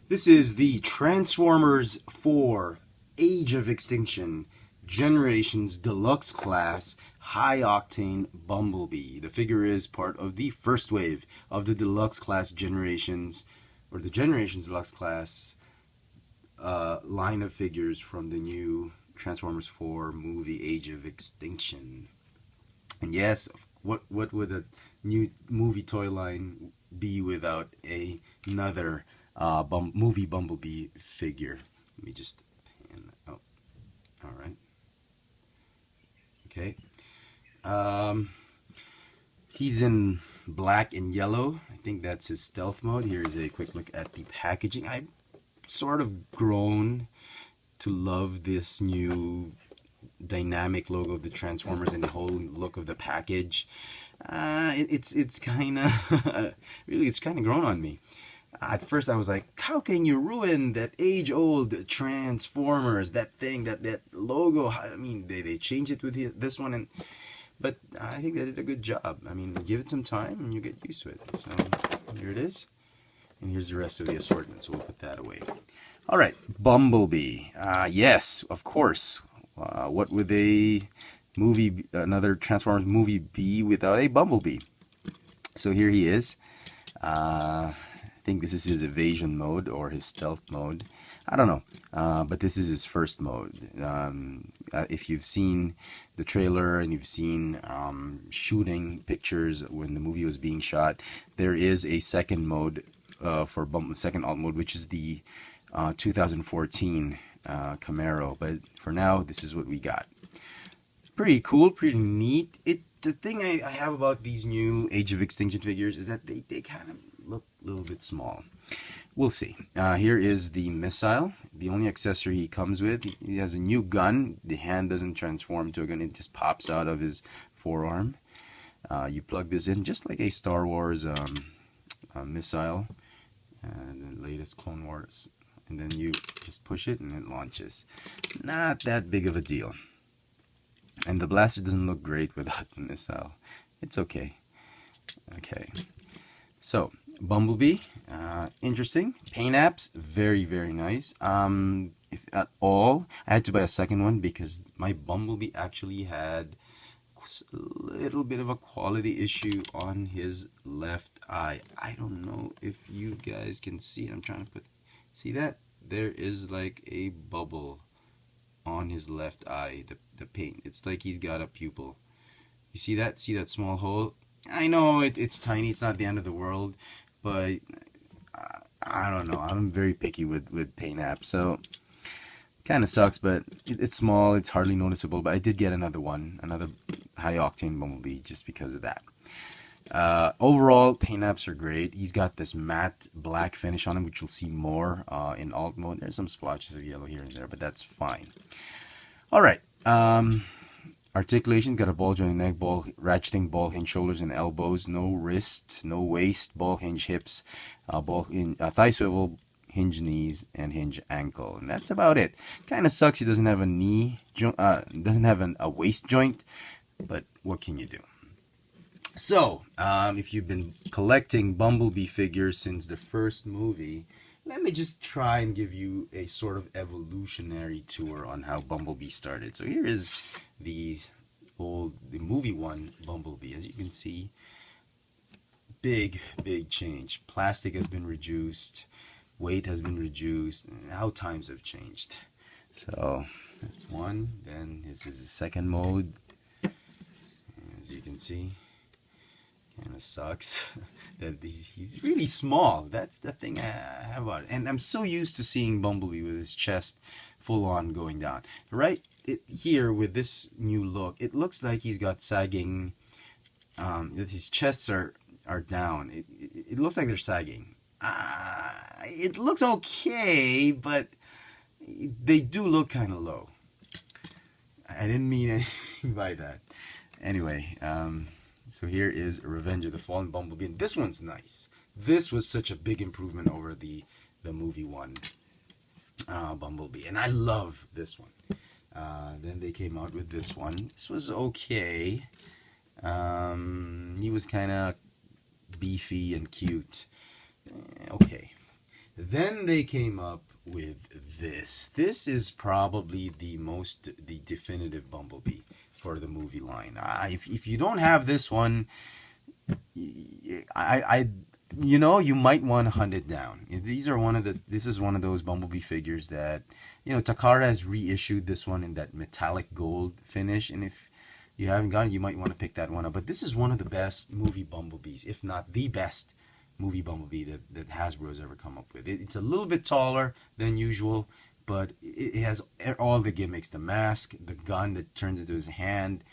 This is the Transformers 4 Age of Extinction Generations Deluxe Class High Octane Bumblebee. The figure is part of the first wave of the Deluxe Class Generations, or the Generations Deluxe Class line of figures from the new Transformers 4 movie Age of Extinction. And yes, what would a new movie toy line be without another movie Bumblebee figure? Let me just pan. Oh, all right. Okay. He's in black and yellow. I think that's his stealth mode. Here's a quick look at the packaging. I've sort of grown to love this new dynamic logo of the Transformers and the whole look of the package. It's kind of really, it's kind of grown on me. At first I was like, how can you ruin that age-old Transformers, that thing, that logo? I mean, they changed it with this one, but I think they did a good job. I mean, give it some time and you get used to it. So here it is, and here's the rest of the assortment, so we'll put that away. All right, Bumblebee. Yes, of course. What would another Transformers movie be without a Bumblebee? So here he is. I think this is his evasion mode or his stealth mode. I don't know, but this is his first mode. If you've seen the trailer and you've seen shooting pictures when the movie was being shot, there is a second mode second alt mode, which is the 2014 Camaro. But for now, this is what we got. Pretty cool, pretty neat. The thing I have about these new Age of Extinction figures is that they kind of look a little bit small. We'll see. Here is the missile, the only accessory he comes with. He has a new gun. The hand doesn't transform to a gun, it just pops out of his forearm. You plug this in just like a Star Wars missile, the latest Clone Wars, and then you just push it and it launches. Not that big of a deal. And the blaster doesn't look great without the missile. It's okay. Okay. So, Bumblebee, interesting. Paint apps, very, very nice. If at all, I had to buy a second one because my Bumblebee actually had a little bit of a quality issue on his left eye. I don't know if you guys can see it. I'm trying to see that? There is like a bubble on his left eye, the paint. It's like he's got a pupil. You see that? See that small hole? I know it's tiny, it's not the end of the world, but I don't know. I'm very picky with paint apps, so kind of sucks, but it's small, it's hardly noticeable. But I did get another one, another high octane Bumblebee, just because of that. Overall, paint apps are great. He's got this matte black finish on him, which you'll see more in alt mode. There's some splotches of yellow here and there, but that's fine. All right. Articulation, got a ball joint neck, ball ratcheting, ball hinge shoulders and elbows, no wrists, no waist, ball hinge hips, thigh swivel, hinge knees, and hinge ankle, and that's about it. Kind of sucks he doesn't have a knee, doesn't have a waist joint, but what can you do? So, if you've been collecting Bumblebee figures since the first movie, let me just try and give you a sort of evolutionary tour on how Bumblebee started. So here is the movie one Bumblebee. As you can see, big change. Plastic has been reduced, weight has been reduced, and how times have changed. So that's one. Then this is the second mode. As you can see, kind of sucks that he's really small. That's the thing I have about it. And I'm so used to seeing Bumblebee with his chest full on going down. Right here with this new look, it looks like he's got sagging, that his chests are down. It looks like they're sagging. It looks okay, but they do look kind of low. I didn't mean anything by that. Anyway, so here is Revenge of the Fallen Bumblebee. And this one's nice. This was such a big improvement over the movie one Bumblebee. And I love this one. Then they came out with this one. This was okay. He was kind of beefy and cute. Okay. Then they came up with this. This is probably the definitive Bumblebee for the movie line. If you don't have this one, I you know, you might want to hunt it down. This is one of those Bumblebee figures that, you know, Takara has reissued this one in that metallic gold finish, and if you haven't got it, you might want to pick that one up. But this is one of the best movie Bumblebees, if not the best movie Bumblebee that Hasbro has ever come up with. It's a little bit taller than usual, but it has all the gimmicks: the mask, the gun that turns into his hand.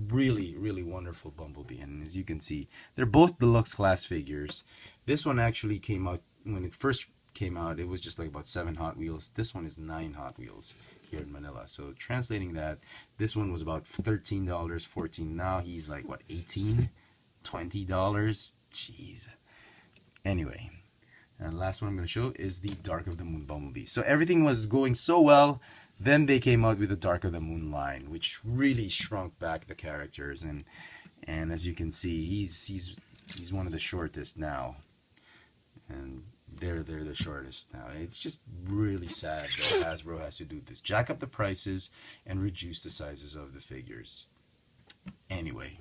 Really, really wonderful Bumblebee. And as you can see, they're both deluxe class figures. This one actually came out, when it first came out, it was just like about 7 Hot Wheels. This one is 9 Hot Wheels here in Manila. So translating that, this one was about $13, $14. Now he's like, what, $18, $20? Jeez. Anyway, and the last one I'm going to show is the Dark of the Moon Bumblebee. So everything was going so well. Then they came out with the Dark of the Moon line, which really shrunk back the characters, and as you can see, he's one of the shortest now, and they're the shortest now. It's just really sad that Hasbro has to do this, jack up the prices and reduce the sizes of the figures. Anyway,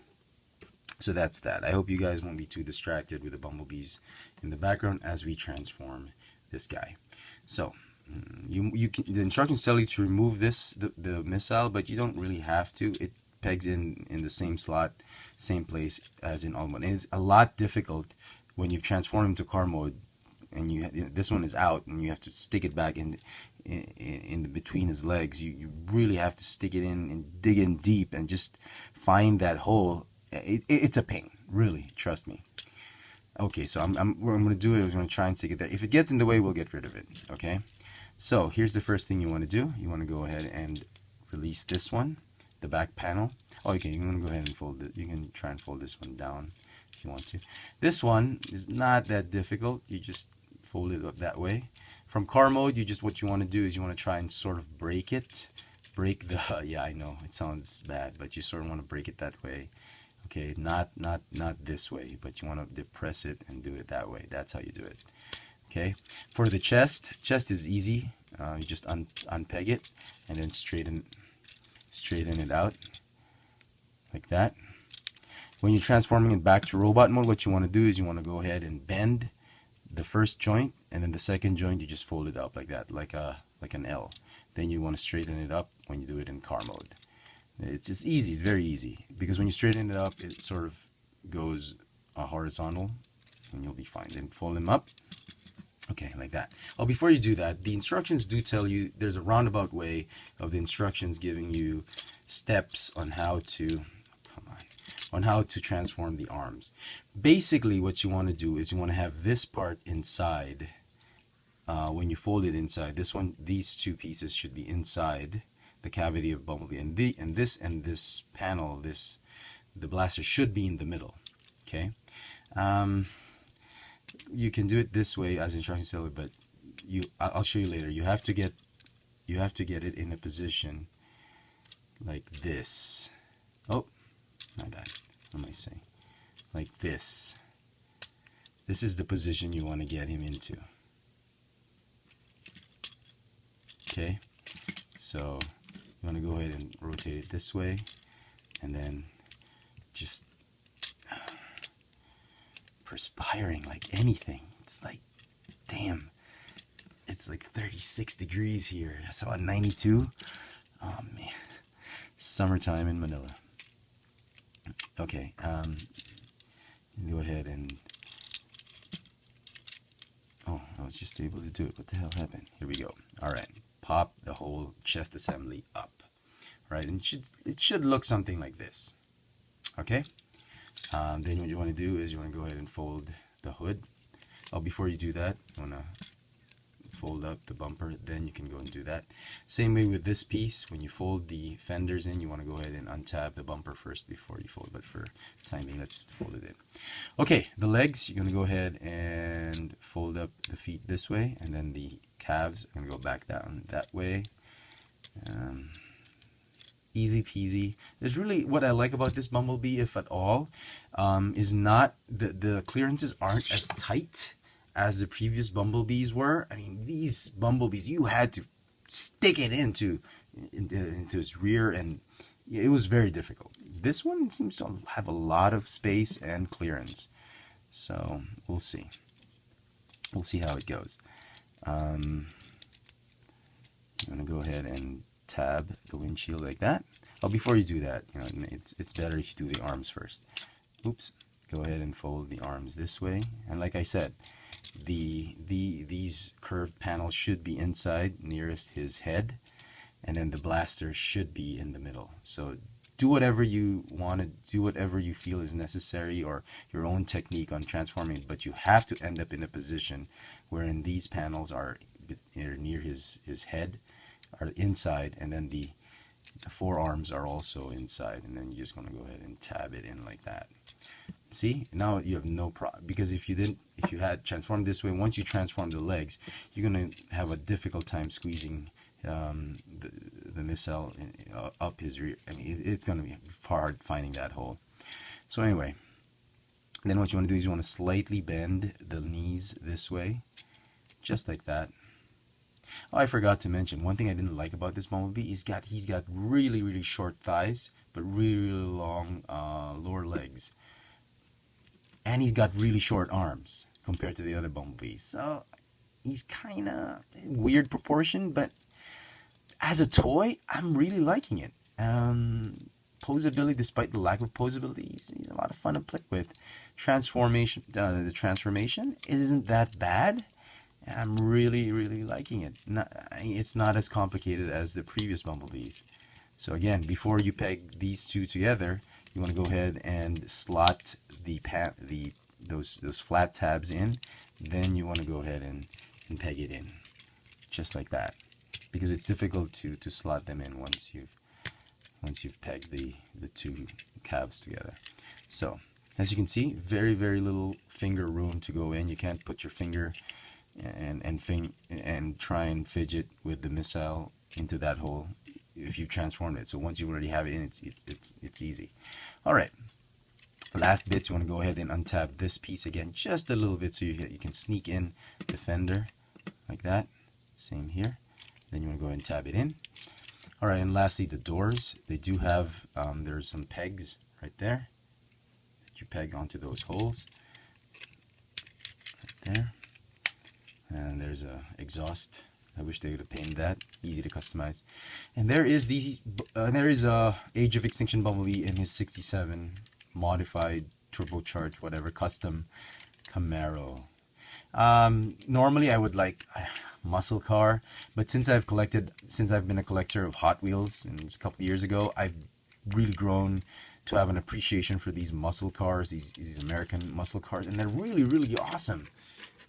so that's that. I hope you guys won't be too distracted with the Bumblebees in the background as we transform this guy. So the instructions tell you to remove the missile, but you don't really have to. It pegs in the same slot, same place as in all mode. And it's a lot difficult when you've transformed him to car mode, and this one is out, and you have to stick it back in between his legs. You really have to stick it in and dig in deep and just find that hole. It's a pain, really. Trust me. Okay, so what I'm going to do is I'm going to try and stick it there. If it gets in the way, we'll get rid of it. Okay. So here's the first thing you want to do. You want to go ahead and release this one, the back panel. Okay, you want to go ahead and fold it. You can try and fold this one down if you want to. This one is not that difficult. You just fold it up that way. From car mode, what you want to do is you want to try and sort of break it. Break the, yeah, I know, it sounds bad, but you sort of want to break it that way. Okay, not this way, but you want to depress it and do it that way. That's how you do it. Okay, for the chest is easy. You just unpeg it and then straighten it out like that. When you're transforming it back to robot mode, what you want to do is you want to go ahead and bend the first joint, and then the second joint you just fold it up like that, like an L. Then you want to straighten it up when you do it in car mode. It's easy. It's very easy, because when you straighten it up, it sort of goes horizontal, and you'll be fine. Then fold them up. Okay, like that. Oh, before you do that, the instructions do tell you, there's a roundabout way of the instructions giving you steps on how to, transform the arms. Basically, what you want to do is you want to have this part inside. When you fold it inside, these two pieces should be inside the cavity of Bumblebee, and this panel, the blaster should be in the middle. Okay. You can do it this way as instructions tell you, but I'll show you later. You have to get it in a position like this. Oh, my bad. What am I saying? Like this. This is the position you want to get him into. Okay, so you want to go ahead and rotate it this way, and then just perspiring like anything. It's like, damn, it's like 36 degrees here. It's about 92. Oh man, summertime in Manila. Okay, go ahead and, oh, I was just able to do it. What the hell happened? Here we go. All right, pop the whole chest assembly up, right? And it should look something like this. Okay. Then what you want to do is you want to go ahead and fold the hood. Oh, before you do that, you want to fold up the bumper. Then you can go and do that. Same way with this piece. When you fold the fenders in, you want to go ahead and untab the bumper first before you fold. But for time being, let's fold it in. Okay, the legs, you're going to go ahead and fold up the feet this way, and then the calves are going to go back down that way. Easy peasy. There's really, what I like about this Bumblebee, if at all, is not the clearances aren't as tight as the previous Bumblebees were. I mean, these Bumblebees, you had to stick it into his rear, and it was very difficult. This one seems to have a lot of space and clearance, so we'll see. We'll see how it goes. I'm gonna go ahead and tab the windshield like that. Oh, before you do that, you know, it's better if you do the arms first. Oops. Go ahead and fold the arms this way, and like I said, these curved panels should be inside nearest his head, and then the blaster should be in the middle. So do whatever you want to do, whatever you feel is necessary, or your own technique on transforming, but you have to end up in a position wherein these panels are near his head, are inside, and then the forearms are also inside, and then you're just going to go ahead and tab it in like that. See, now you have no problem, because if you had transformed this way, once you transform the legs, you're going to have a difficult time squeezing the missile up his rear. I mean, it's going to be hard finding that hole. So anyway, then what you want to do is you want to slightly bend the knees this way, just like that. Oh, I forgot to mention, one thing I didn't like about this Bumblebee is he's got really short thighs, but really long lower legs. And he's got really short arms compared to the other Bumblebees. So he's kind of weird proportion, but as a toy, I'm really liking it. Poseability, despite the lack of poseability, he's a lot of fun to play with. Transformation, the transformation isn't that bad. I'm really liking it. It's not as complicated as the previous Bumblebees. So again, before you peg these two together, you want to go ahead and slot those flat tabs in. Then you want to go ahead and peg it in, just like that, because it's difficult to slot them in once you've pegged the two tabs together. So as you can see, very little finger room to go in. You can't put your finger and try and fidget with the missile into that hole if you've transformed it. So once you already have it in, it's easy. All right, last bit, you want to go ahead and untab this piece again just a little bit, so you can sneak in the fender like that. Same here. Then you want to go ahead and tab it in. All right, and lastly, the doors, they do have there's some pegs right there that you peg onto those holes right there. And there's a exhaust. I wish they would have painted that. Easy to customize. And there is Age of Extinction Bumblebee in his 67 modified, turbocharged, whatever, custom Camaro. Normally I would like muscle car, but since I've been a collector of Hot Wheels since a couple of years ago, I've really grown to have an appreciation for these muscle cars, these American muscle cars, and they're really awesome.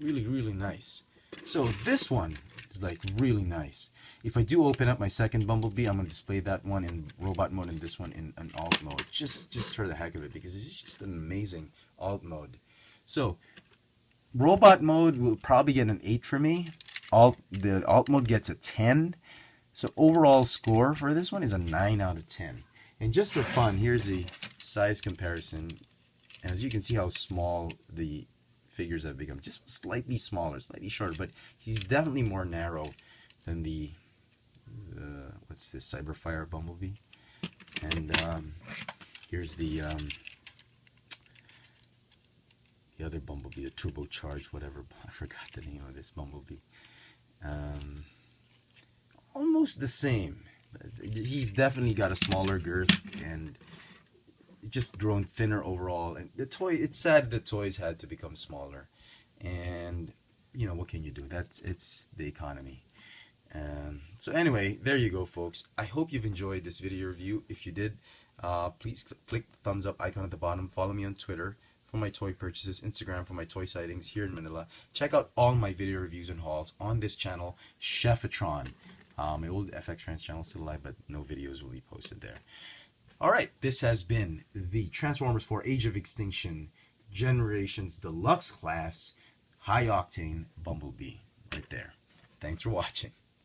Really nice. So this one is like really nice. If I do open up my second Bumblebee, I'm going to display that one in robot mode and this one in an alt mode, just for the heck of it, because it's just an amazing alt mode. So robot mode will probably get an 8 for me. The alt mode gets a 10. So overall score for this one is a 9 out of 10. And just for fun, here's the size comparison. As you can see how small the figures have become, just slightly smaller, slightly shorter, but he's definitely more narrow than the what's this, Cyberfire Bumblebee. And here's the other Bumblebee, the turbocharged whatever, I forgot the name of this Bumblebee. Almost the same. He's definitely got a smaller girth and just grown thinner overall. And the toy, it's sad the toys had to become smaller, and you know, what can you do? It's the economy. So anyway, there you go, folks. I hope you've enjoyed this video review. If you did, please click the thumbs up icon at the bottom. Follow me on Twitter for my toy purchases, Instagram for my toy sightings here in Manila. Check out all my video reviews and hauls on this channel, Chefatron. My old FX Trans channel is still alive, but no videos will be posted there. Alright, this has been the Transformers 4 Age of Extinction Generations Deluxe Class High Octane Bumblebee right there. Thanks for watching.